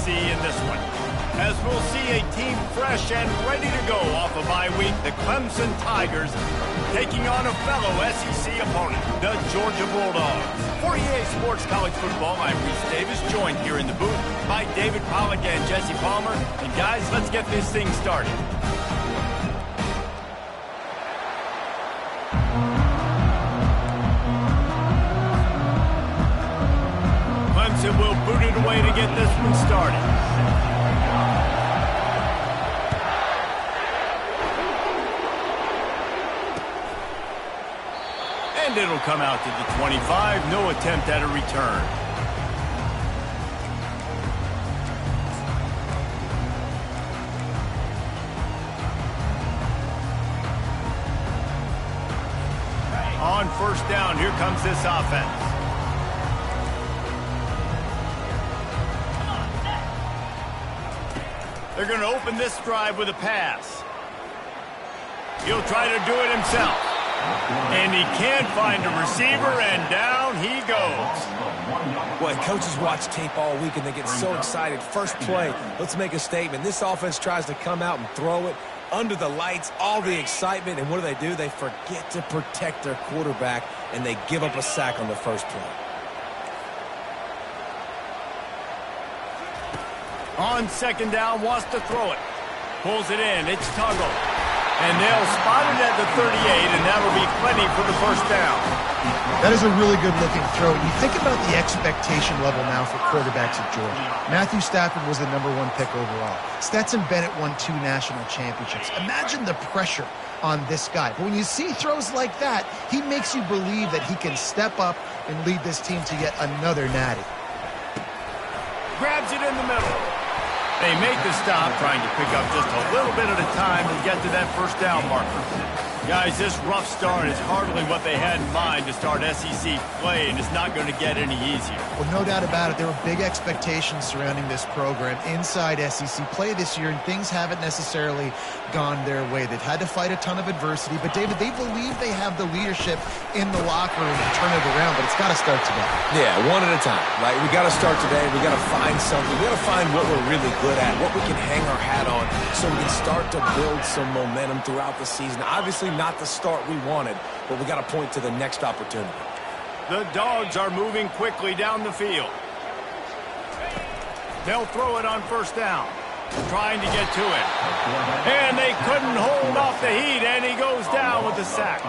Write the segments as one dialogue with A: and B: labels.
A: SEC in this one, as we'll see a team fresh and ready to go off a bye week, the Clemson Tigers taking on a fellow SEC opponent, the Georgia Bulldogs. For EA Sports College Football, I'm Reese Davis, joined here in the booth by David Pollack and Jesse Palmer. And guys, let's get this thing started. Clemson will boot it away to get this one started. And it'll come out to the 25. No attempt at a return. On first down, here comes this offense. They're going to open this drive with a pass. He'll try to do it himself. And he can't find a receiver, and down he goes.
B: Boy, coaches watch tape all week, and they get so excited. First play, let's make a statement. This offense tries to come out and throw it under the lights, all the excitement, and what do? They forget to protect their quarterback, and they give up a sack on the first play.
A: On second down, wants to throw it. Pulls it in, it's Tuggle. And they'll spot it at the 38, and that'll be plenty for the first down.
C: That is a really good-looking throw. You think about the expectation level now for quarterbacks at Georgia. Matthew Stafford was the #1 pick overall. Stetson Bennett won 2 national championships. Imagine the pressure on this guy. But when you see throws like that, he makes you believe that he can step up and lead this team to yet another natty.
A: Grabs it in the middle. They make the stop, trying to pick up just a little bit at a time and get to that first down marker. Guys, this rough start is hardly what they had in mind to start SEC play, and it's not going to get any easier.
C: Well, no doubt about it. There were big expectations surrounding this program inside SEC play this year, and things haven't necessarily gone their way. They've had to fight a ton of adversity, but David, they believe they have the leadership in the locker room to turn it around, but it's got to start today.
B: Yeah, one at a time, right? We got to start today. We got to find something. We got to find what we're really good at, what we can hang our hat on, so we can start to build some momentum throughout the season. Obviously, not the start we wanted, but we got to point to the next opportunity.
A: The Dogs are moving quickly down the field. They'll throw it on first down, trying to get to it. And they couldn't hold off the heat, and he goes down with the sack.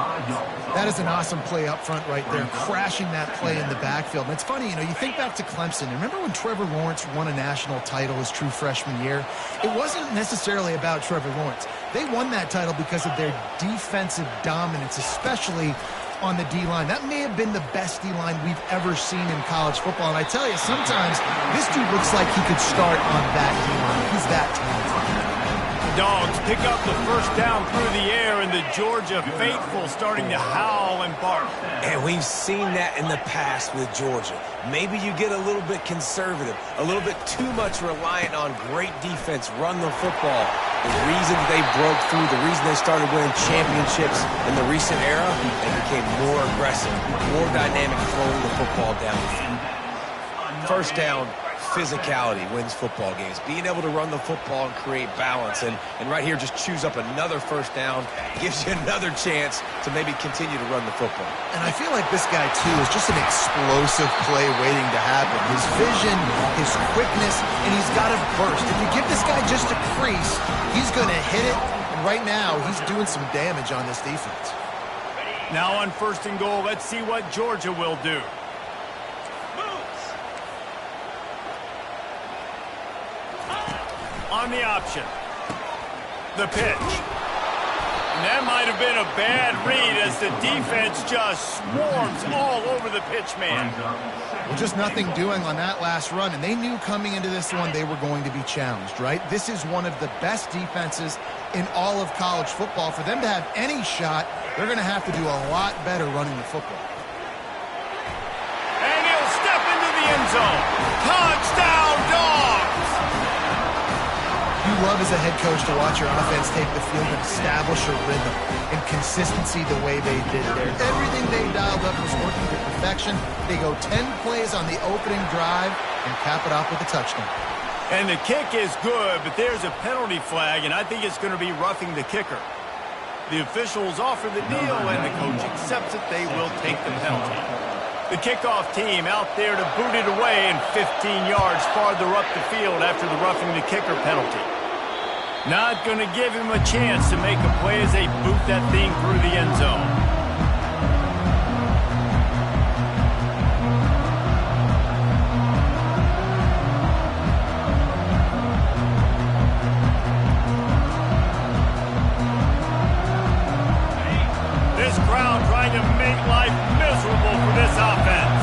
C: That is an awesome play up front right there, crashing that play in the backfield. And it's funny, you think back to Clemson. Remember when Trevor Lawrence won a national title his true freshman year? It wasn't necessarily about Trevor Lawrence. They won that title because of their defensive dominance, especially on the D-line. That may have been the best D-line we've ever seen in college football. And I tell you, sometimes this dude looks like he could start on that D-line. He's that talented.
A: Dogs pick up the first down through the air, and the Georgia faithful starting to howl and bark.
B: And we've seen that in the past with Georgia. Maybe you get a little bit conservative, a little bit too much reliant on great defense, run the football. The reason they broke through, the reason they started winning championships in the recent era, they became more aggressive, more dynamic, throwing the football downfield. First down, physicality wins football games. Being able to run the football and create balance. And right here, just choose up another first down, gives you another chance to maybe continue to run the football.
C: And I feel like this guy, too, is just an explosive play waiting to happen. His vision, his quickness, and he's got a burst. If you give this guy just a crease, he's going to hit it. And right now, he's doing some damage on this defense.
A: Now on first and goal, let's see what Georgia will do. On the option. The pitch. And that might have been a bad read as the defense just swarms all over the pitch man.
C: Well, just nothing doing on that last run, and they knew coming into this one they were going to be challenged, right? This is one of the best defenses in all of college football. For them to have any shot, they're going to have to do a lot better running the football.
A: And he'll step into the end zone. Touchdown, Dogs!
C: You love as a head coach to watch your offense take the field and establish a rhythm and consistency the way they did there. Everything they dialed up was working to perfection. They go 10 plays on the opening drive and cap it off with a touchdown.
A: And the kick is good, but there's a penalty flag, and I think it's going to be roughing the kicker. The officials offer the deal, and the coach accepts it. They will take the penalty. The kickoff team out there to boot it away and 15 yards farther up the field after the roughing the kicker penalty. Not going to give him a chance to make a play as they boot that thing through the end zone. This crowd trying to make life miserable for this offense.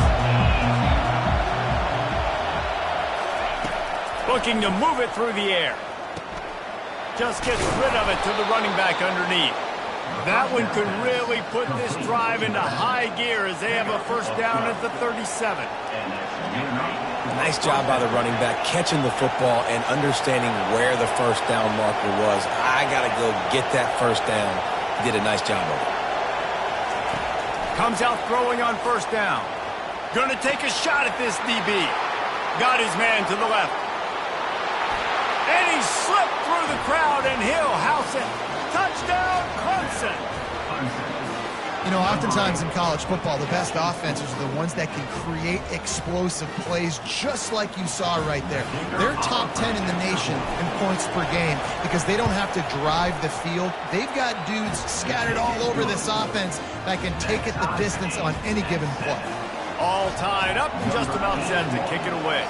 A: Looking to move it through the air. Just gets rid of it to the running back underneath. That one could really put this drive into high gear as they have a first down at the 37.
B: Nice job by the running back catching the football and understanding where the first down marker was. I got to go get that first down. He did a nice job of it.
A: Comes out throwing on first down. Gonna take a shot at this DB. Got his man to the left. And he slipped through the crowd, and he'll house it. Touchdown, Clemson.
C: You know, oftentimes in college football, the best offenses are the ones that can create explosive plays, just like you saw right there. They're top 10 in the nation in points per game because they don't have to drive the field. They've got dudes scattered all over this offense that can take it the distance on any given play.
A: All tied up and just about set to kick it away.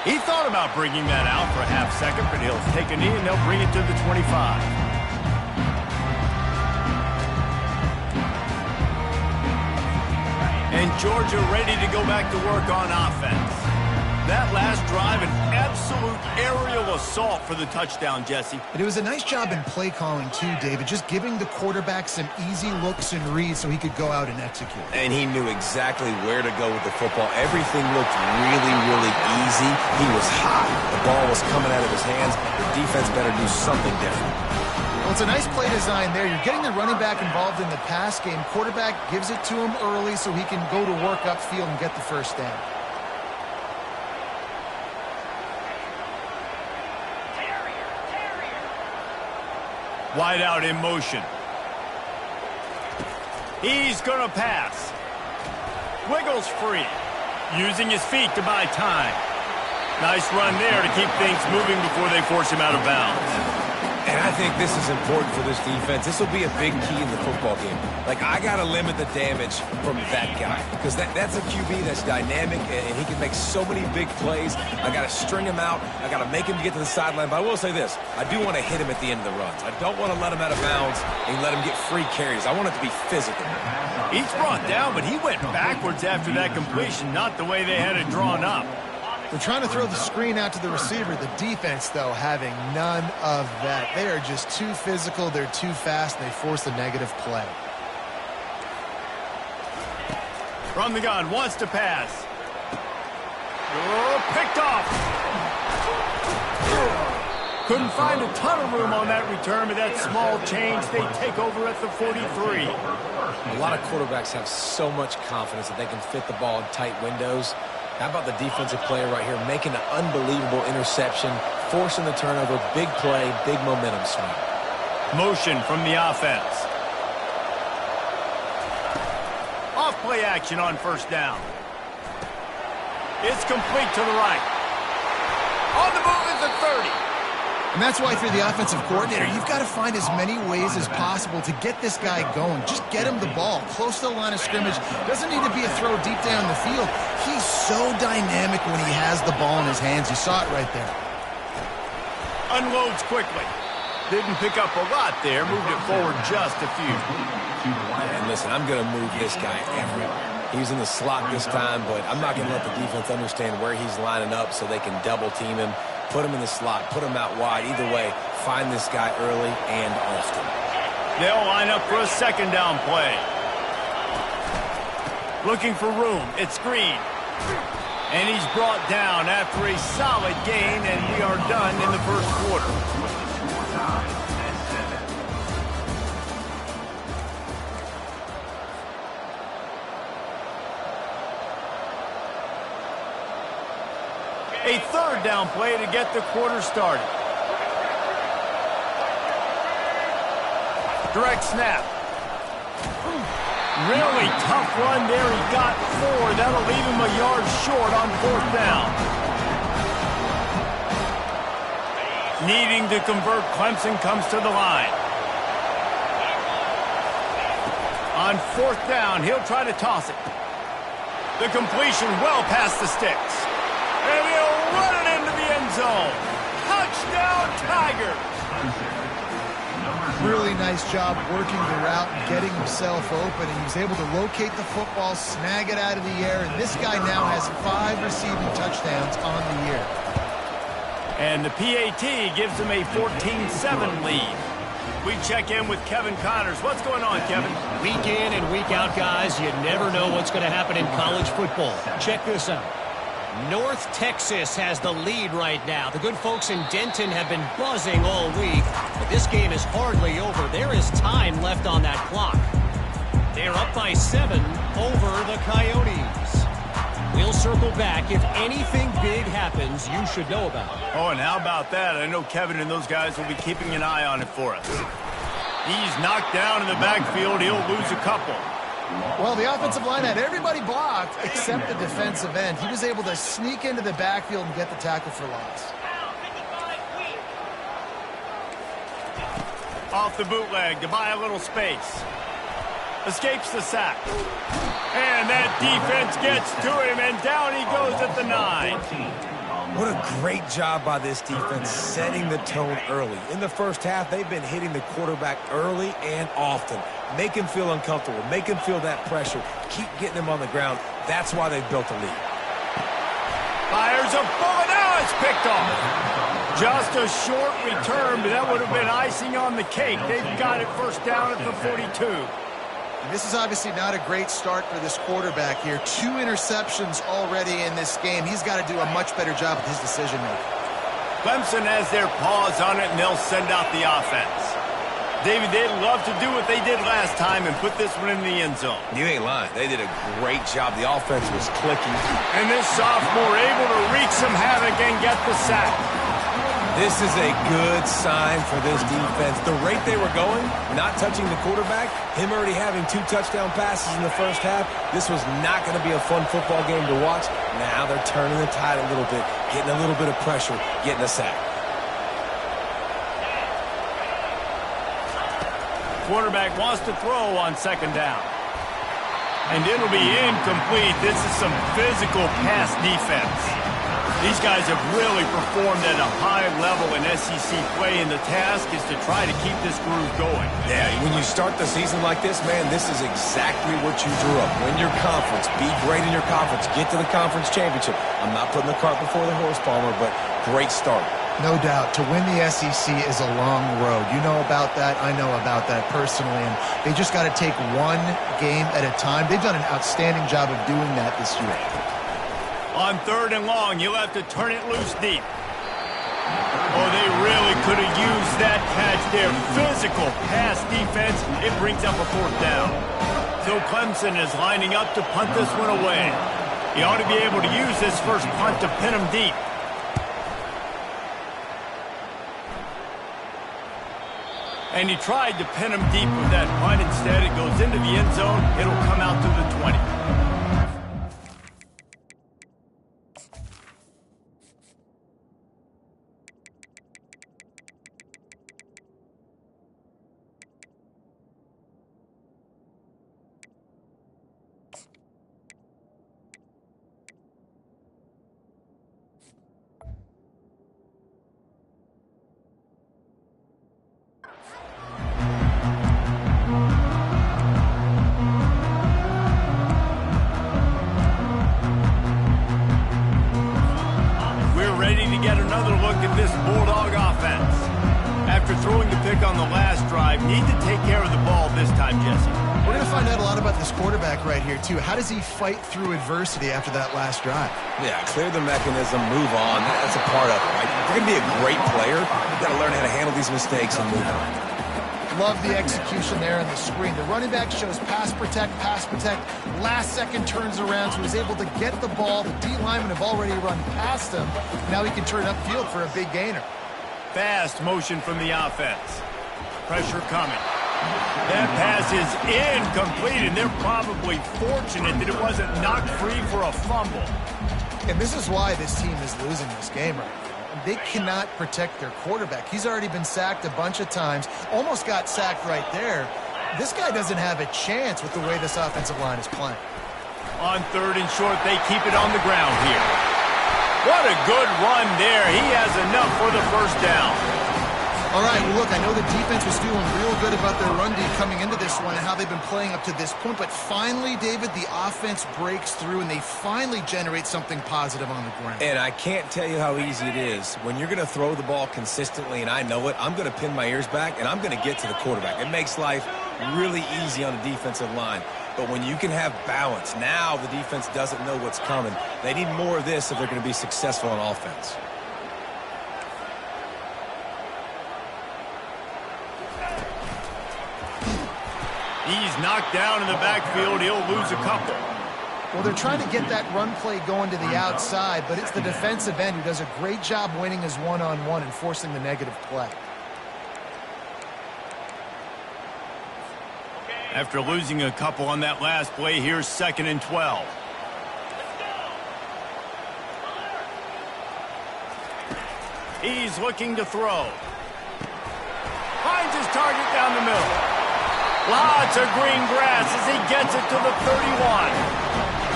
A: He thought about bringing that out for a half second, but he'll take a knee and they'll bring it to the 25. And Georgia ready to go back to work on offense. That last drive, an absolute aerial assault for the touchdown, Jesse.
C: And it was a nice job in play calling too, David, just giving the quarterback some easy looks and reads so he could go out and execute.
B: And he knew exactly where to go with the football. Everything looked really, really easy. He was hot. The ball was coming out of his hands. The defense better do something different.
C: Well, it's a nice play design there. You're getting the running back involved in the pass game. Quarterback gives it to him early so he can go to work upfield and get the first down.
A: Wide out in motion. He's going to pass. Wiggles free. Using his feet to buy time. Nice run there to keep things moving before they force him out of bounds.
B: And I think this is important for this defense. This will be a big key in the football game. Like, I got to limit the damage from that guy because that's a QB that's dynamic and he can make so many big plays. I got to string him out. I got to make him get to the sideline. But I will say this. I do want to hit him at the end of the runs. I don't want to let him out of bounds and let him get free carries. I want it to be physical.
A: He's brought down, but he went backwards after that completion, not the way they had it drawn up.
C: They're trying to throw the screen out to the receiver. The defense, though, having none of that. They are just too physical. They're too fast. They force a negative play.
A: From the gun, wants to pass. Oh, picked off. Couldn't find a ton of room on that return, but that small change, they take over at the 43.
B: A lot of quarterbacks have so much confidence that they can fit the ball in tight windows. How about the defensive player right here making an unbelievable interception, forcing the turnover, big play, big momentum swing.
A: Motion from the offense. Off play action on first down. It's complete to the right. On the move is the 30.
C: And that's why, if you're the offensive coordinator, you've got to find as many ways as possible to get this guy going. Just get him the ball close to the line of scrimmage. Doesn't need to be a throw deep down the field. He's so dynamic when he has the ball in his hands. You saw it right there.
A: Unloads quickly. Didn't pick up a lot there. Moved it forward just a few.
B: And listen, I'm going to move this guy everywhere. He's in the slot this time, but I'm not going to let the defense understand where he's lining up so they can double team him. Put him in the slot, put him out wide. Either way, find this guy early and often.
A: They'll line up for a second down play. Looking for room. It's Green. And he's brought down after a solid gain, and we are done in the first quarter. A third down play to get the quarter started. Direct snap. Really tough run there. He got 4. That'll leave him a yard short on 4th down. Needing to convert, Clemson comes to the line. On 4th down, he'll try to toss it. The completion well past the sticks. And he'll run it into the end zone. Touchdown, Tigers!
C: Really nice job working the route and getting himself open, and he was able to locate the football, snag it out of the air, and this guy now has 5 receiving touchdowns on the year.
A: And the PAT gives him a 14-7 lead. We check in with Kevin Connors. What's going on, Kevin?
D: Week in and week out, guys, you never know what's going to happen in college football. Check this out. North Texas has the lead right now. The good folks in Denton have been buzzing all week, but this game is hardly over. There is time left on that clock. They're up by 7 over the Coyotes. We'll circle back. If anything big happens, you should know about it.
A: Oh, and how about that? I know Kevin and those guys will be keeping an eye on it for us. He's knocked down in the backfield. He'll lose a couple.
C: Well, the offensive line had everybody blocked except the defensive end. He was able to sneak into the backfield and get the tackle for loss.
A: Off the bootleg to buy a little space. Escapes the sack. And that defense gets to him, and down he goes at the 9.
B: What a great job by this defense setting the tone early. In the first half, they've been hitting the quarterback early and often. Make him feel uncomfortable. Make him feel that pressure. Keep getting him on the ground. That's why they've built a lead.
A: Fires a bullet. Now it's picked off. Just a short return, but that would have been icing on the cake. They've got it first down at the 42.
C: This is obviously not a great start for this quarterback here. 2 interceptions already in this game. He's got to do a much better job with his decision-making.
A: Clemson has their paws on it, and they'll send out the offense. David, they'd love to do what they did last time and put this one in the end zone.
B: You ain't lying. They did a great job. The offense was clicking.
A: And this sophomore able to wreak some havoc and get the sack.
B: This is a good sign for this defense. The rate they were going, not touching the quarterback, him already having 2 touchdown passes in the first half, this was not going to be a fun football game to watch. Now they're turning the tide a little bit, getting a little bit of pressure, getting a sack.
A: Quarterback wants to throw on 2nd down. And it'll be incomplete. This is some physical pass defense. These guys have really performed at a high level in SEC play, and the task is to try to keep this groove going.
B: Yeah, when you start the season like this, man, this is exactly what you drew up. Win your conference, be great in your conference, get to the conference championship. I'm not putting the cart before the horse, Palmer, but great start.
C: No doubt. To win the SEC is a long road. You know about that. I know about that personally. And they just got to take one game at a time. They've done an outstanding job of doing that this year.
A: On 3rd and long, you'll have to turn it loose deep. Oh, they really could have used that catch there. Physical pass defense. It brings up a 4th down. So Clemson is lining up to punt this one away. He ought to be able to use this first punt to pin him deep. And he tried to pin him deep with that punt. Instead, it goes into the end zone. It'll come out to the 20. Get another look at this Bulldog offense. After throwing the pick on the last drive, need to take care of the ball this time, Jesse.
C: We're going to find out a lot about this quarterback right here, too. How does he fight through adversity after that last drive?
B: Yeah, clear the mechanism, move on. That's a part of it, right? If you're going to be a great player, you've got to learn how to handle these mistakes and move on.
C: Love the execution there on the screen. The running back shows pass protect. Last second turns around, so he's able to get the ball. The D linemen have already run past him. Now he can turn upfield for a big gainer.
A: Fast motion from the offense. Pressure coming. That pass is incomplete, and they're probably fortunate that it wasn't knocked free for a fumble.
C: And this is why this team is losing this game right now. They cannot protect their quarterback. He's already been sacked a bunch of times. Almost got sacked right there. This guy doesn't have a chance with the way this offensive line is playing.
A: On 3rd and short, they keep it on the ground here. What a good run there. He has enough for the first down.
C: All right, well, look, I know the defense was feeling real good about their run D coming into this one and how they've been playing up to this point, but finally, David, the offense breaks through and they finally generate something positive on the ground.
B: And I can't tell you how easy it is. When you're going to throw the ball consistently, and I know it, I'm going to pin my ears back, and I'm going to get to the quarterback. It makes life really easy on the defensive line. But when you can have balance, now the defense doesn't know what's coming. They need more of this if they're going to be successful on offense.
A: He's knocked down in the backfield. He'll lose a couple.
C: Well, they're trying to get that run play going to the outside, but it's the defensive end who does a great job winning his one-on-one and forcing the negative play.
A: After losing a couple on that last play, here's 2nd and 12. He's looking to throw. Finds his target down the middle. Lots of green grass as he gets it to the 31.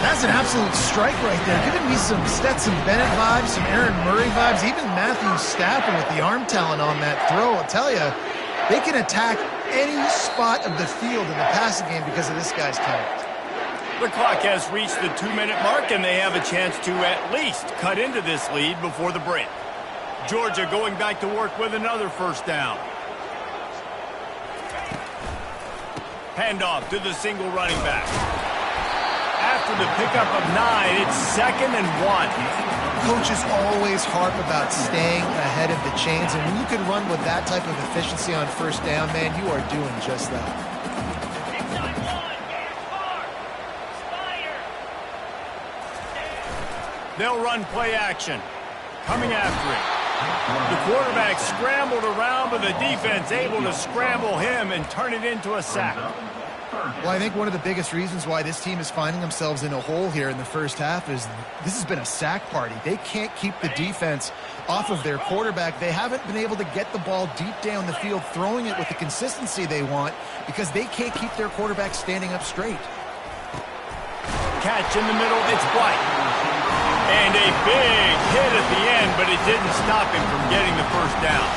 C: That's an absolute strike right there. Giving me some Stetson Bennett vibes, some Aaron Murray vibes, even Matthew Stafford with the arm talent on that throw. I'll tell you, they can attack any spot of the field in the passing game because of this guy's talent.
A: The clock has reached the 2-minute mark, and they have a chance to at least cut into this lead before the break. Georgia going back to work with another first down. Handoff to the single running back. After the pickup of 9, it's 2nd and 1.
C: Coaches always harp about staying ahead of the chains, and when you can run with that type of efficiency on first down, man, you are doing just that.
A: They'll run play action. Coming after it. The quarterback scrambled around, but the defense able to scramble him and turn it into a sack.
C: Well, I think one of the biggest reasons why this team is finding themselves in a hole here in the first half is this has been a sack party. They can't keep the defense off of their quarterback. They haven't been able to get the ball deep down the field, throwing it with the consistency they want because they can't keep their quarterback standing up straight.
A: Catch in the middle, it's White. And a big hit at the end, but it didn't stop him from getting the first down.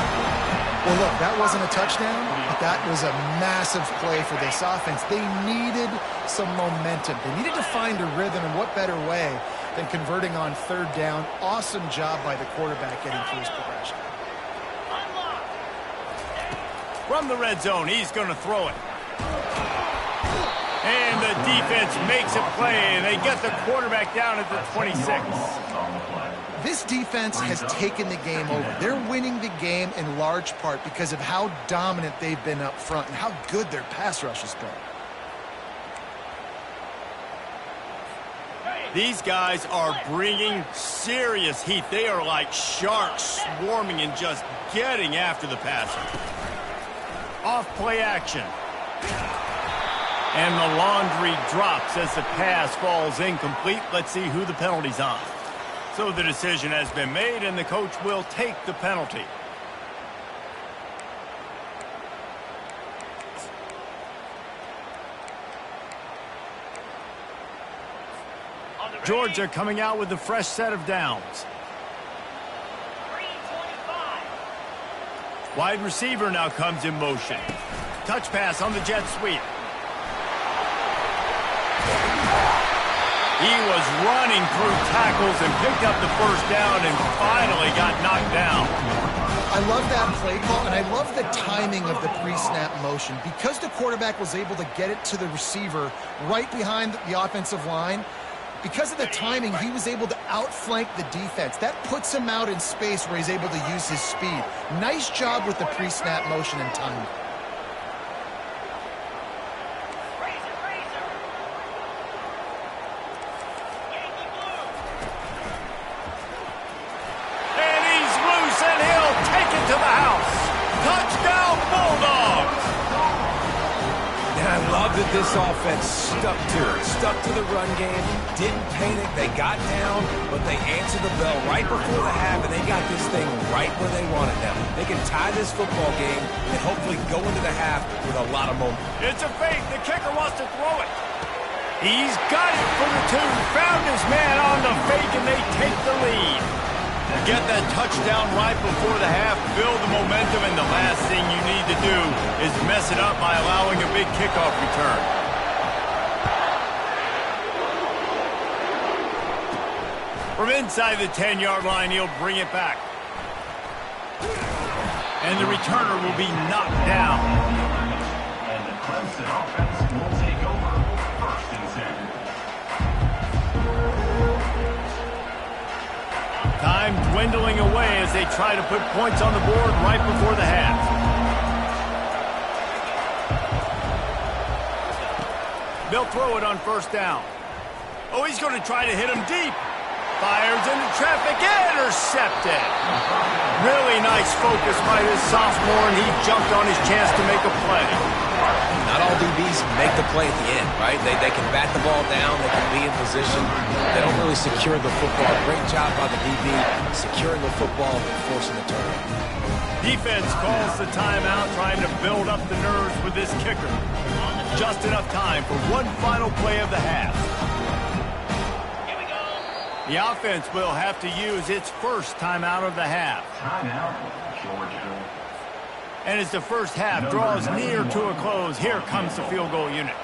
C: Well, look, that wasn't a touchdown, but that was a massive play for this offense. They needed some momentum. They needed to find a rhythm, and what better way than converting on 3rd down. Awesome job by the quarterback getting through his progression.
A: From the red zone, he's going to throw it. And the defense makes a play, and they get the quarterback down at the 26.
C: This defense has taken the game over. They're winning the game in large part because of how dominant they've been up front and how good their pass rush has been.
A: These guys are bringing serious heat. They are like sharks swarming and just getting after the passer. Off play action. And the laundry drops as the pass falls incomplete. Let's see who the penalty's on. So the decision has been made, and the coach will take the penalty. Georgia coming out with a fresh set of downs. Wide receiver now comes in motion. Touch pass on the jet sweep. He was running through tackles and picked up the first down and finally got knocked down.
C: I love that play call, and I love the timing of the pre-snap motion. Because the quarterback was able to get it to the receiver right behind the offensive line, because of the timing, he was able to outflank the defense. That puts him out in space where he's able to use his speed. Nice job with the pre-snap motion and timing.
B: this offense stuck to it, stuck to the run game, didn't panic, they got down, but they answered the bell right before the half, and they got this thing right where they want it now. They can tie this football game and hopefully go into the half with a lot of momentum.
A: It's a fake. The kicker wants to throw it. He's got it for the 2. Found his man on the fake, and they take the lead. Get that touchdown right before the half, build the momentum, and the last thing you need to do is mess it up by allowing a big kickoff return. From inside the 10-yard line, he'll bring it back. And the returner will be knocked down.
E: And the Clemson offense will take over 1st and 10.
A: Time dwindling away as they try to put points on the board right before the half. They'll throw it on 1st down. Oh, he's going to try to hit him deep. Fires into traffic, intercepted. Really nice focus by this sophomore, and he jumped on his chance to make a play.
B: Not all DBs make the play at the end, right? They can bat the ball down, they can be in position. They don't really secure the football. Great job by the DB securing the football and forcing the turnover.
A: Defense calls the timeout, trying to build up the nerves with this kicker. Just enough time for one final play of the half. The offense will have to use its first timeout of the half.
E: Timeout, Georgia.
A: And as the first half draws near to a close, here comes the field goal unit.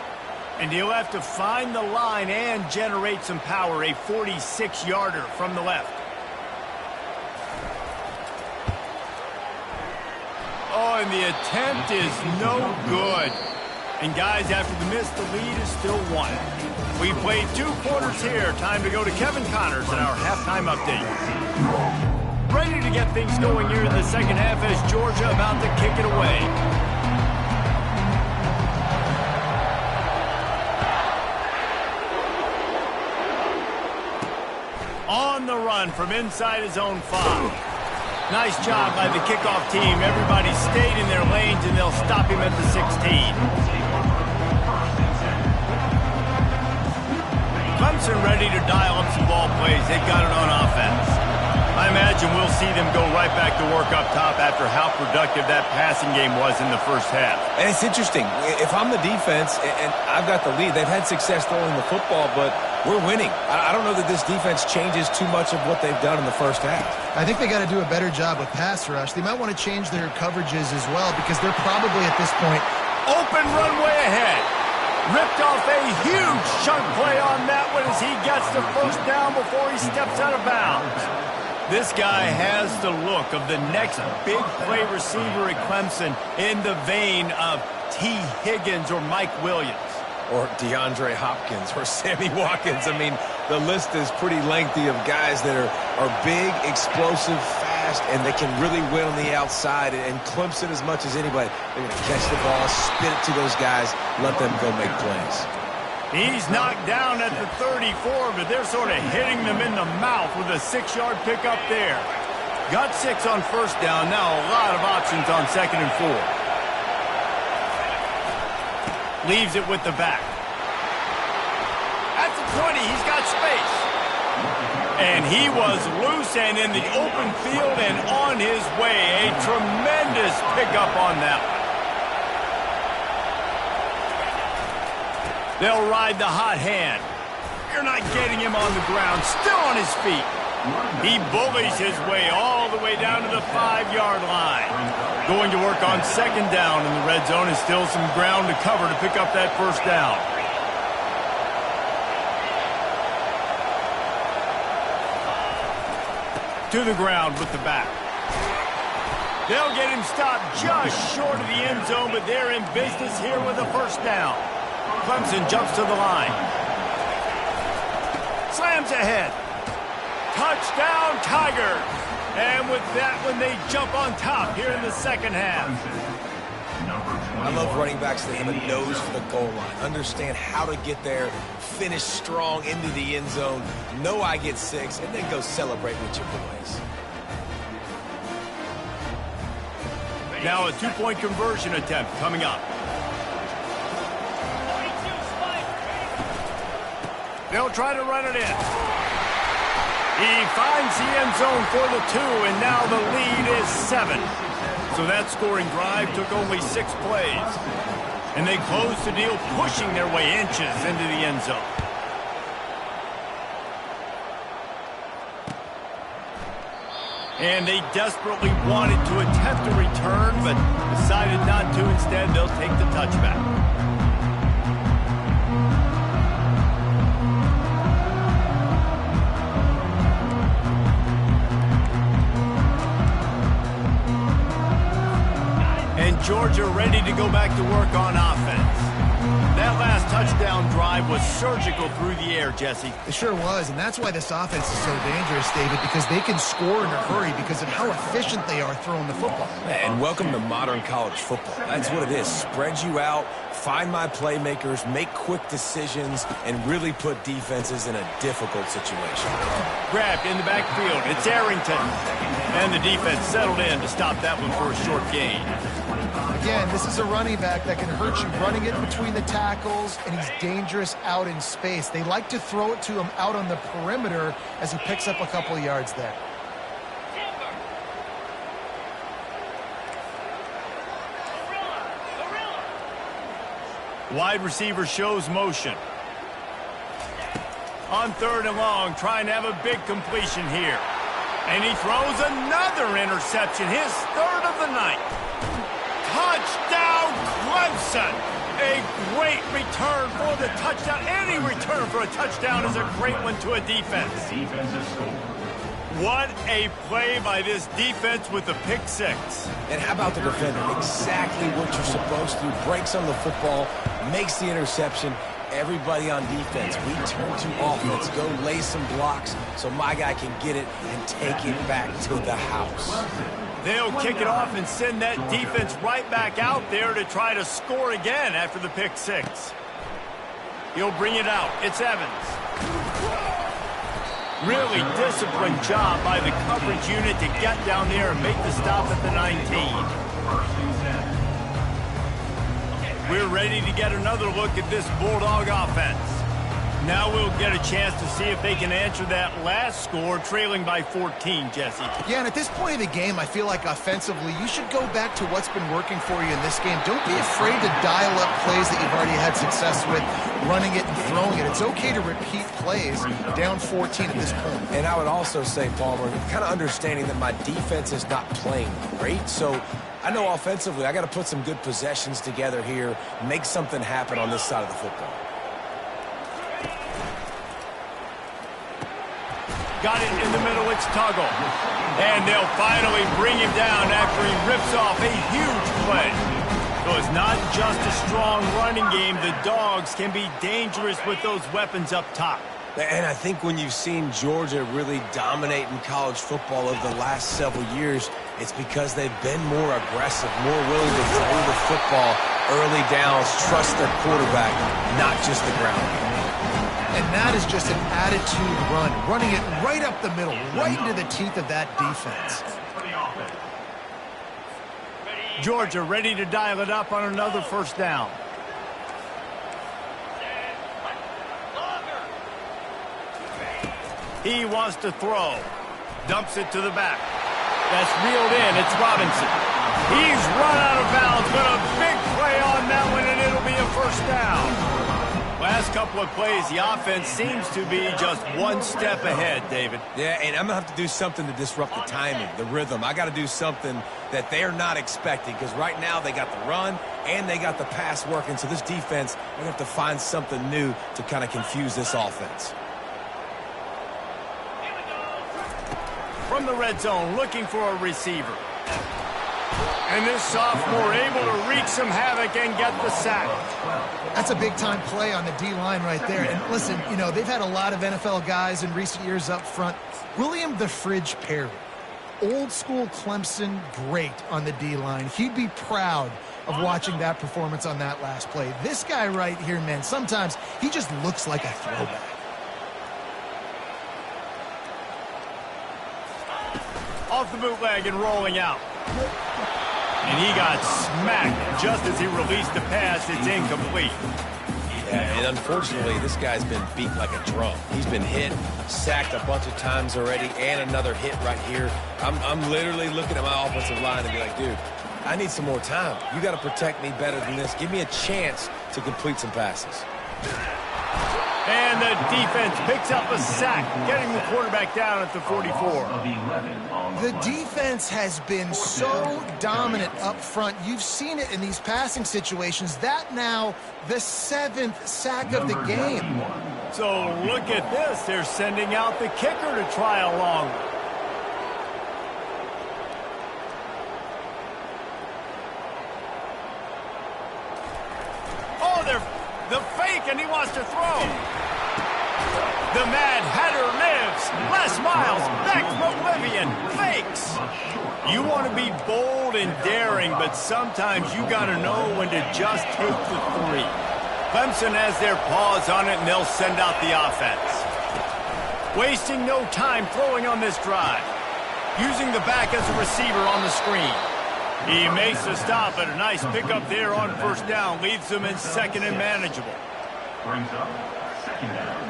A: And he'll have to find the line and generate some power, a 46-yarder from the left. Oh, and the attempt is no good. And guys, after the miss, the lead is still 1. We played 2 quarters here. Time to go to Kevin Connors in our halftime update. Ready to get things going here in the second half as Georgia about to kick it away. On the run from inside his own 5. Nice job by the kickoff team. Everybody stayed in their lanes, and they'll stop him at the 16. Clemson ready to dial up some ball plays. They've got it on offense. I imagine we'll see them go right back to work up top after how productive that passing game was in the first half.
B: And it's interesting. If I'm the defense and I've got the lead, they've had success throwing the football, but we're winning. I don't know that this defense changes too much of what they've done in the first half.
C: I think they got to do a better job with pass rush. They might want to change their coverages as well because they're probably at this point
A: open runway ahead. Ripped off a huge chunk play on that one as he gets the first down before he steps out of bounds. This guy has the look of the next big play receiver at Clemson in the vein of T. Higgins or Mike Williams.
B: Or DeAndre Hopkins or Sammy Watkins. I mean, the list is pretty lengthy of guys that are big, explosive, fast, and they can really win on the outside. And Clemson, as much as anybody, they're going to catch the ball, spit it to those guys, let them go make plays.
A: He's knocked down at the 34, but they're sort of hitting them in the mouth with a 6-yard pickup there. Got 6 on first down. Now a lot of options on 2nd and 4. Leaves it with the back. At the 20, he's got space. And he was loose and in the open field and on his way. A tremendous pickup on that one. They'll ride the hot hand. You're not getting him on the ground. Still on his feet. He bullies his way all the way down to the 5-yard line. Going to work on 2nd down in the red zone is still some ground to cover to pick up that first down. To the ground with the back. They'll get him stopped just short of the end zone, but they're in business here with a first down. Clemson jumps to the line. Slams ahead. Touchdown, Tigers. And with that one, they jump on top here in the second half.
B: I love running backs that have a nose for the goal line. Understand how to get there, finish strong into the end zone, know I get 6, and then go celebrate with your boys.
A: Now a 2-point conversion attempt coming up. They'll try to run it in. He finds the end zone for the 2, and now the lead is 7. So that scoring drive took only 6 plays. And they closed the deal, pushing their way inches into the end zone. And they desperately wanted to attempt a return, but decided not to. Instead, they'll take the touchback. And Georgia ready to go back to work on offense. That last touchdown drive was surgical through the air, Jesse.
C: It sure was, and that's why this offense is so dangerous, David, because they can score in a hurry because of how efficient they are throwing the football.
B: And welcome to modern college football. That's what it is. Spread you out, find my playmakers, make quick decisions, and really put defenses in a difficult situation.
A: Grabbed in the backfield. It's Arrington. And the defense settled in to stop that one for a short gain.
C: Again, this is a running back that can hurt you running it between the tackles, and he's dangerous out in space. They like to throw it to him out on the perimeter as he picks up a couple of yards there.
A: Wide receiver shows motion. On 3rd and long, trying to have a big completion here. And he throws another interception, his 3rd of the night. Touchdown, Clemson! A great return for the touchdown. Any return for a touchdown is a great one to a defense. What a play by this defense with the pick 6.
B: And how about the defender? Exactly what you're supposed to. Breaks on the football, makes the interception. Everybody on defense, we turn to offense. Go lay some blocks so my guy can get it and take it back to the house.
A: They'll kick it off and send that defense right back out there to try to score again after the pick 6. He'll bring it out. It's Evans. Really disciplined job by the coverage unit to get down there and make the stop at the 19. We're ready to get another look at this Bulldog offense. Now we'll get a chance to see if they can answer that last score, trailing by 14, Jesse.
C: Yeah, and at this point of the game, I feel like offensively, you should go back to what's been working for you in this game. Don't be afraid to dial up plays that you've already had success with, running it and throwing it. It's okay to repeat plays down 14 at this point.
B: And I would also say, Palmer, kind of understanding that my defense is not playing great, so I know offensively I got to put some good possessions together here, make something happen on this side of the football.
A: Got it in the middle, it's Tuggle. And they'll finally bring him down after he rips off a huge play. So it's not just a strong running game. The Dogs can be dangerous with those weapons up top.
B: And I think when you've seen Georgia really dominate in college football over the last several years, it's because they've been more aggressive, more willing to throw the football early downs, trust their quarterback, not just the ground game.
C: And that is just an attitude run, running it right up the middle, right into the teeth of that defense.
A: Georgia ready to dial it up on another 1st down. He wants to throw. Dumps it to the back. That's reeled in. It's Robinson. He's run out of bounds, but a big play on that one, and it'll be a 1st down. Last couple of plays, the offense seems to be just one step ahead, David.
B: Yeah, and I'm going to have to do something to disrupt the timing, the rhythm. I got to do something that they're not expecting, because right now they got the run and they got the pass working. So this defense, they're going to have to find something new to kind of confuse this offense.
A: From the red zone, looking for a receiver. And this sophomore able to wreak some havoc and get the sack.
C: That's a big-time play on the D-line right there. And listen, you know, they've had a lot of NFL guys in recent years up front. William the Fridge Perry, old-school Clemson great on the D-line. He'd be proud of watching that performance on that last play. This guy right here, man, sometimes he just looks like a throwback.
A: Off the bootleg and rolling out. And he got smacked just as he released the pass. It's incomplete.
B: Yeah, and unfortunately, this guy's been beat like a drum. He's been hit, sacked a bunch of times already, and another hit right here. I'm literally looking at my offensive line and be like, dude, I need some more time. You got to protect me better than this. Give me a chance to complete some passes.
A: And the defense picks up a sack, getting the quarterback down at the 44.
C: The defense has been so dominant up front. You've seen it in these passing situations. That now the 7th sack of the game.
A: So look at this. They're sending out the kicker to try a long one. Oh, the fake, and he wants to throw. The Mad Hatter lives. Les Miles, back from oblivion, fakes. You want to be bold and daring, but sometimes you got to know when to just take the 3. Clemson has their paws on it, and they'll send out the offense. Wasting no time throwing on this drive. Using the back as a receiver on the screen. He makes the stop, but a nice pickup there on first down. Leaves them in 2nd and manageable.
E: Brings up 2nd down.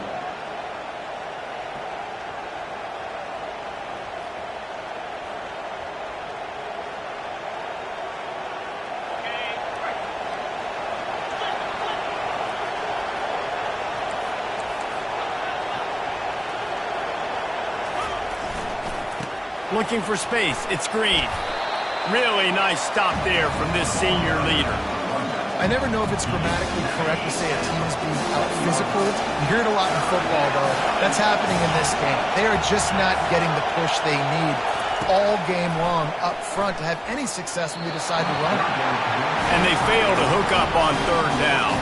A: Looking for space. It's Green. Really nice stop there from this senior leader.
C: I never know if it's grammatically correct to say a team is being out-physical. You hear it a lot in football, though. That's happening in this game. They are just not getting the push they need all game long up front to have any success when they decide to run it.
A: And they fail to hook up on 3rd down.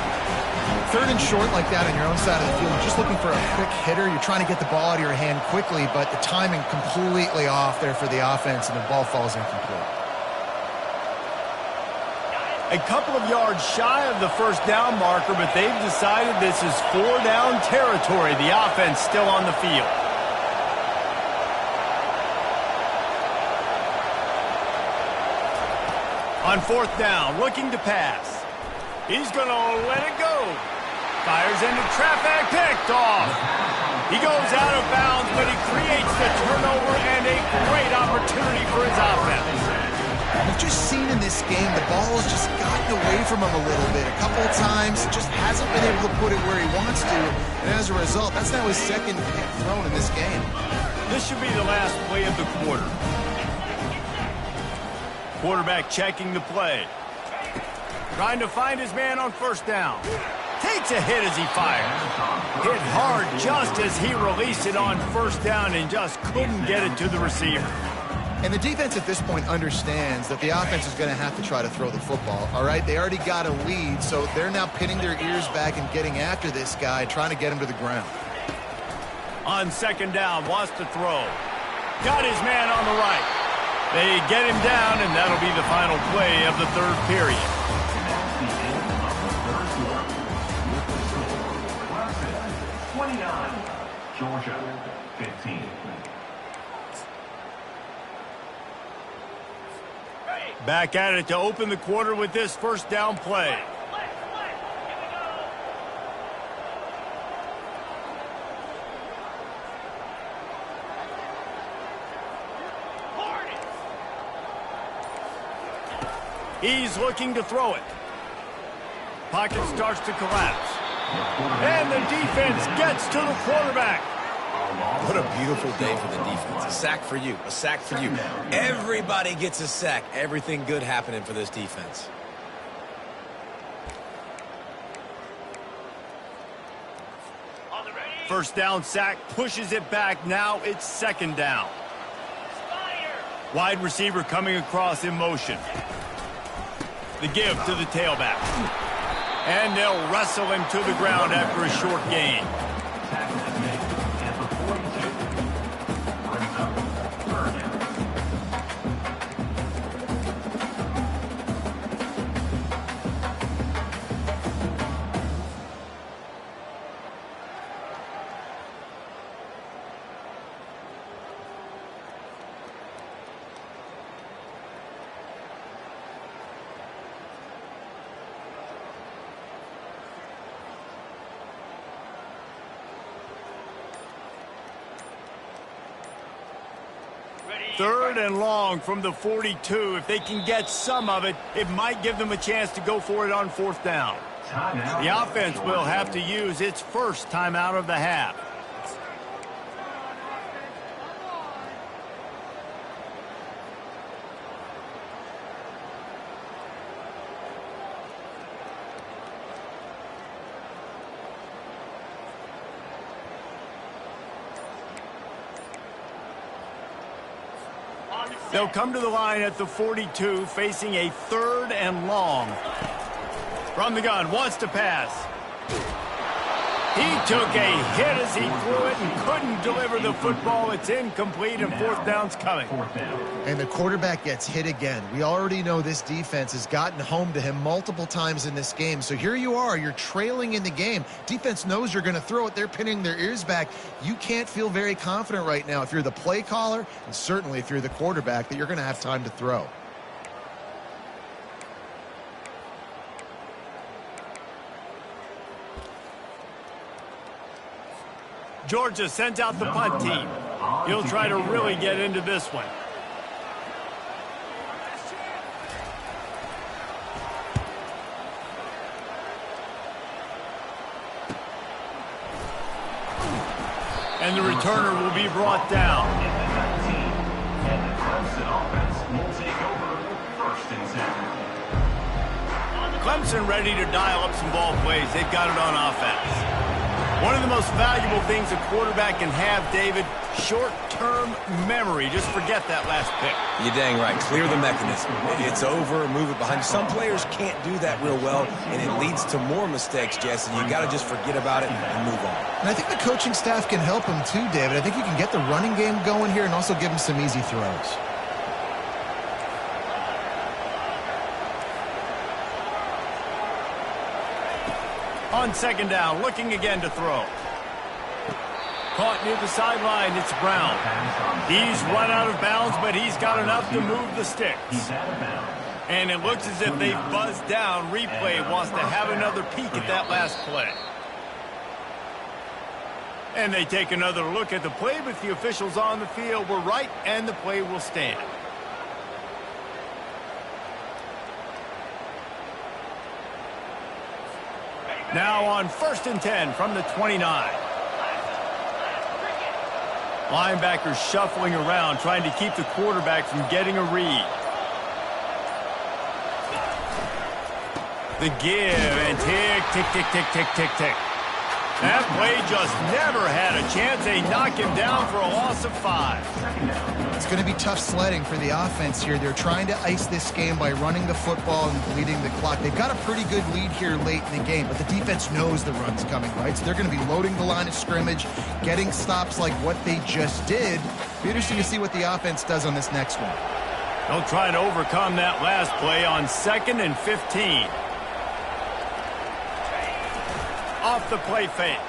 C: 3rd and short like that on your own side of the field, you're just looking for a quick hitter. You're trying to get the ball out of your hand quickly, but the timing completely off there for the offense, and the ball falls incomplete.
A: A couple of yards shy of the 1st down marker, but they've decided this is 4-down territory. The offense still on the field. On 4th down, looking to pass. He's going to let it go. Fires into traffic, picked off. He goes out of bounds, but he creates the turnover and a great opportunity for his offense.
C: We've just seen in this game the ball has just gotten away from him a little bit. A couple of times, just hasn't been able to put it where he wants to. And as a result, that's now his 2nd pick thrown in this game.
A: This should be the last play of the quarter. Quarterback checking the play. Trying to find his man on 1st down. Takes a hit as he fires. Hit hard just as he released it on 1st down and just couldn't get it to the receiver.
C: And the defense at this point understands that the offense is going to have to try to throw the football, all right? They already got a lead, so they're now pinning their ears back and getting after this guy, trying to get him to the ground.
A: On 2nd down, wants to throw. Got his man on the right. They get him down, and that'll be the final play of the 3rd period.
E: And that's the end of the 3rd quarter. With the score, Clemson 29, Georgia 15.
A: Back at it to open the quarter with this 1st down play. He's looking to throw it. Pocket starts to collapse. And the defense gets to the quarterback.
B: What a beautiful day for the defense. A sack for you. A sack for you. Everybody gets a sack. Everything good happening for this defense.
A: First down sack, pushes it back. Now it's 2nd down. Wide receiver coming across in motion. The give to the tailback. And they'll wrestle him to the ground after a short gain.
E: Tackle is made at the 42. Brings up 3rd down.
A: 3rd and long from the 42. If they can get some of it, it might give them a chance to go for it on 4th down. The offense will have to use its first timeout of the half. They'll come to the line at the 42, facing a 3rd and long. From the gun, wants to pass. He took a hit as he threw it and couldn't deliver the football. It's incomplete, and 4th down's coming.
C: And the quarterback gets hit again. We already know this defense has gotten home to him multiple times in this game. So here you are, you're trailing in the game. Defense knows you're going to throw it. They're pinning their ears back. You can't feel very confident right now if you're the play caller, and certainly if you're the quarterback, that you're going to have time to throw.
A: Georgia sends out the punt team. He'll try to really get into this one. And the returner will be brought down.
E: And the Clemson offense will take over 1st and 10.
A: Clemson ready to dial up some ball plays. They've got it on offense. One of the most valuable things a quarterback can have, David, short-term memory. Just forget that last pick.
B: You're dang right. Clear the mechanism. It's over, move it behind you. Some players can't do that real well, and it leads to more mistakes, Jesse. You got to just forget about it and move on.
C: And I think the coaching staff can help him too, David. I think you can get the running game going here and also give him some easy throws.
A: On 2nd down, looking again to throw. Caught near the sideline, it's Brown. He's run out of bounds, but he's got enough to move the sticks. And it looks as if they've buzzed down. Replay wants to have another peek at that last play. And they take another look at the play, but the officials on the field were right, and the play will stand. Now on 1st and 10 from the 29. Linebackers shuffling around, trying to keep the quarterback from getting a read. The give, and tick, tick, tick, tick, tick, tick, tick. That play just never had a chance. They knock him down for a loss of 5.
C: It's going to be tough sledding for the offense here. They're trying to ice this game by running the football and bleeding the clock. They've got a pretty good lead here late in the game, but the defense knows the run's coming, right? So they're going to be loading the line of scrimmage, getting stops like what they just did. Be interesting to see what the offense does on this next one.
A: They'll try to overcome that last play on 2nd and 15. Off the play fake.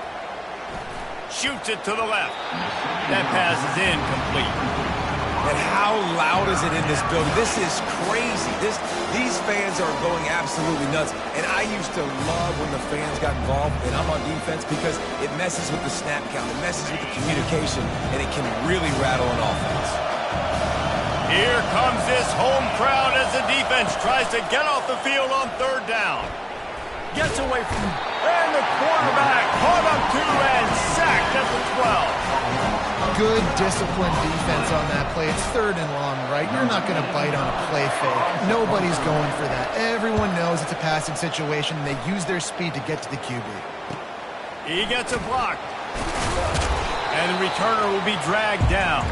A: Shoots it to the left. That pass is incomplete.
B: And how loud is it in this building? This is crazy. These fans are going absolutely nuts. And I used to love when the fans got involved, and I'm on defense, because it messes with the snap count. It messes with the communication, and it can really rattle an offense.
A: Here comes this home crowd as the defense tries to get off the field on 3rd down. Gets away from, and the quarterback caught up to and sacked at the 12.
C: Good disciplined defense on that play. It's 3rd and long, right? You're not going to bite on a play fake. Nobody's going for that. Everyone knows it's a passing situation. They use their speed to get to the QB.
A: He gets a block. And the returner will be dragged down.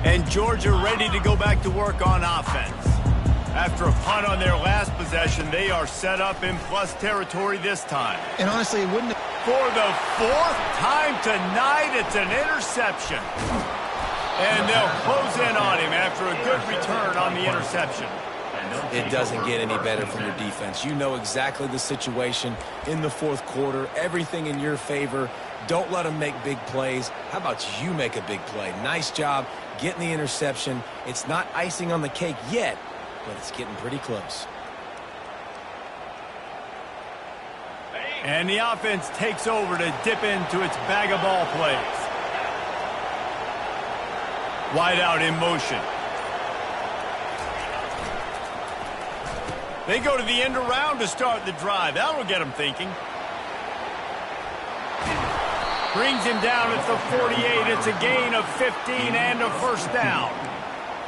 A: And Georgia ready to go back to work on offense. After a punt on their last possession, they are set up in plus territory this time.
C: And honestly, it wouldn't...
A: For the 4th time tonight, it's an interception. And they'll close in on him after a good return on the interception.
B: It doesn't get any better from your defense. You know exactly the situation in the 4th quarter. Everything in your favor. Don't let them make big plays. How about you make a big play? Nice job getting the interception. It's not icing on the cake yet, but it's getting pretty close.
A: And the offense takes over to dip into its bag of ball plays. Wide out in motion. They go to the end around to start the drive. That'll get them thinking. Brings him down at the 48. It's a gain of 15 and a first down.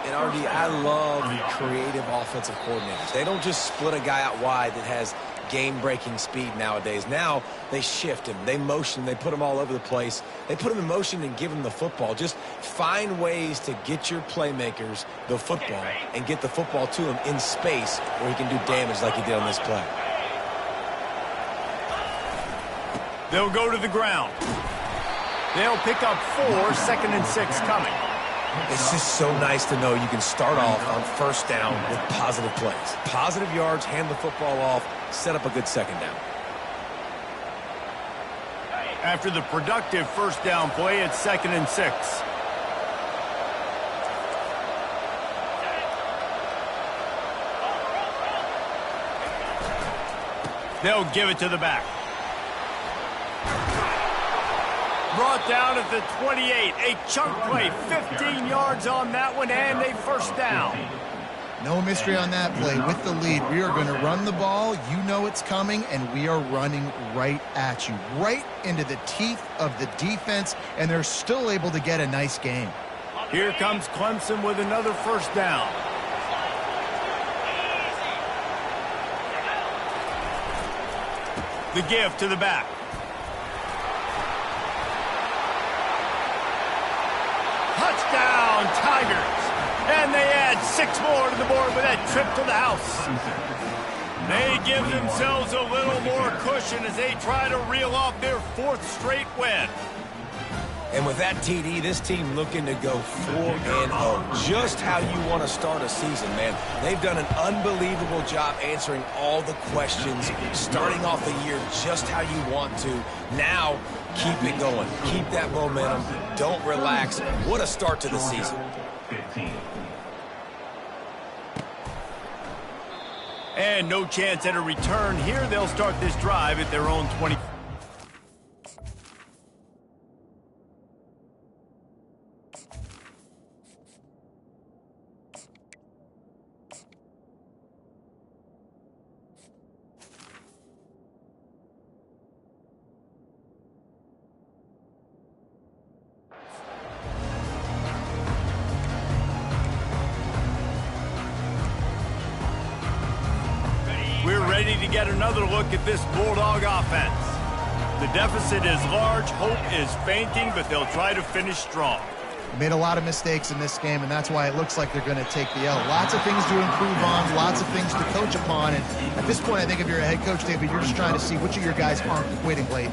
B: And, RD, I love creative offensive coordinators. They don't just split a guy out wide that has game-breaking speed nowadays. Now they shift him, they motion, they put him all over the place. They put him in motion and give him the football. Just find ways to get your playmakers the football and get the football to him in space where he can do damage like he did on this play.
A: They'll go to the ground. They'll pick up 4, 2nd and 6 coming.
B: It's just so nice to know you can start off on first down with positive plays. Positive yards, hand the football off, set up a good second down.
A: After the productive first down play, it's 2nd and 6. They'll give it to the back. Brought down at the 28. A chunk play, 15 yards on that one, and a first down.
C: No mystery on that play. With the lead, we are going to run the ball. You know it's coming, and we are running right at you, right into the teeth of the defense, and they're still able to get a nice game.
A: Here comes Clemson with another first down. The give to the back. Touchdown, Tigers. And they add 6 more to the board with that trip to the house. They give themselves a little more cushion as they try to reel off their 4th straight win.
B: And with that TD, this team looking to go 4-0. Just how you want to start a season, man. They've done an unbelievable job answering all the questions, starting off the year just how you want to. Now, keep it going. Keep that momentum. Don't relax. What a start to the season.
E: 15.
A: And no chance at a return here. They'll start this drive at their own 20. We're ready to get another look at this Bulldog offense. The deficit is large, hope is fainting, but they'll try to finish strong.
C: Made a lot of mistakes in this game, and that's why it looks like they're going to take the L. Lots of things to improve on, lots of things to coach upon, and at this point, I think if you're a head coach, David, you're just trying to see which of your guys aren't quitting late.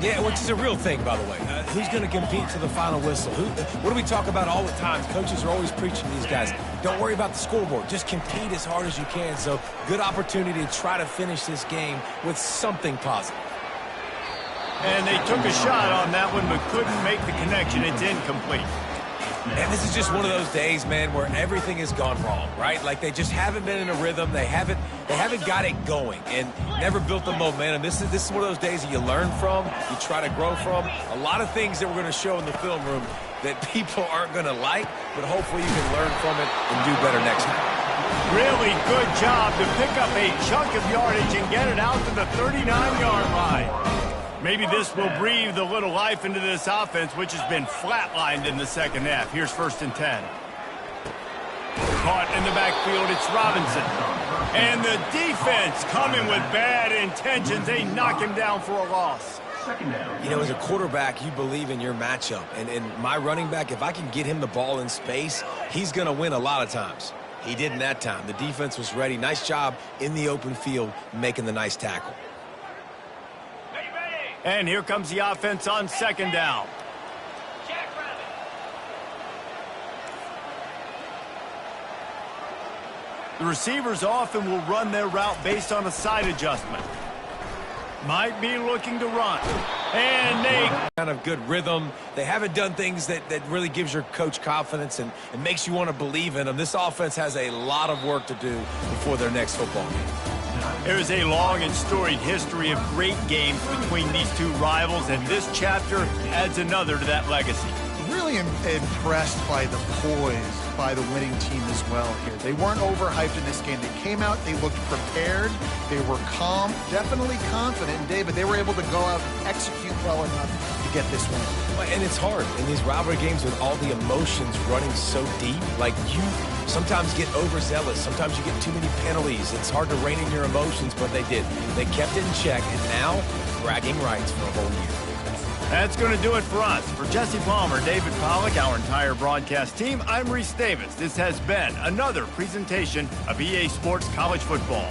B: Yeah, which is a real thing, by the way. Who's going to compete to the final whistle? What do we talk about all the time? Coaches are always preaching to these guys. Don't worry about the scoreboard. Just compete as hard as you can. So, good opportunity to try to finish this game with something positive.
A: And they took a shot on that one, but couldn't make the connection. It's incomplete.
B: And this is just one of those days, man, where everything has gone wrong, right? Like they just haven't been in a rhythm. They haven't got it going and never built the momentum. This is one of those days that you learn from, you try to grow from. A lot of things that we're going to show in the film room that people aren't going to like, but hopefully you can learn from it and do better next time.
A: Really good job to pick up a chunk of yardage and get it out to the 39-yard line. Maybe this will breathe a little life into this offense, which has been flatlined in the second half. Here's 1st and 10. Caught in the backfield, it's Robinson. And the defense coming with bad intentions. They knock him down for a loss.
B: You know, as a quarterback, you believe in your matchup. And my running back, if I can get him the ball in space, he's going to win a lot of times. He didn't that time. The defense was ready. Nice job in the open field making the nice tackle.
A: And here comes the offense on 2nd down. The receivers often will run their route based on a side adjustment. Might be looking to run. And they...
B: kind of good rhythm. They haven't done things that really gives your coach confidence and makes you want to believe in them. This offense has a lot of work to do before their next football game.
A: There is a long and storied history of great games between these two rivals, and this chapter adds another to that legacy.
C: Really impressed by the poise by the winning team as well here. They weren't overhyped in this game. They came out, they looked prepared, they were calm, definitely confident, and David, they were able to go out and execute well enough to get this win.
B: And it's hard in these rivalry games with all the emotions running so deep. Like, you sometimes get overzealous. Sometimes you get too many penalties. It's hard to rein in your emotions, but they did. They kept it in check, and now bragging rights for a whole year.
A: That's going to do it for us. For Jesse Palmer, David Pollack, our entire broadcast team, I'm Reese Davis. This has been another presentation of EA Sports College Football.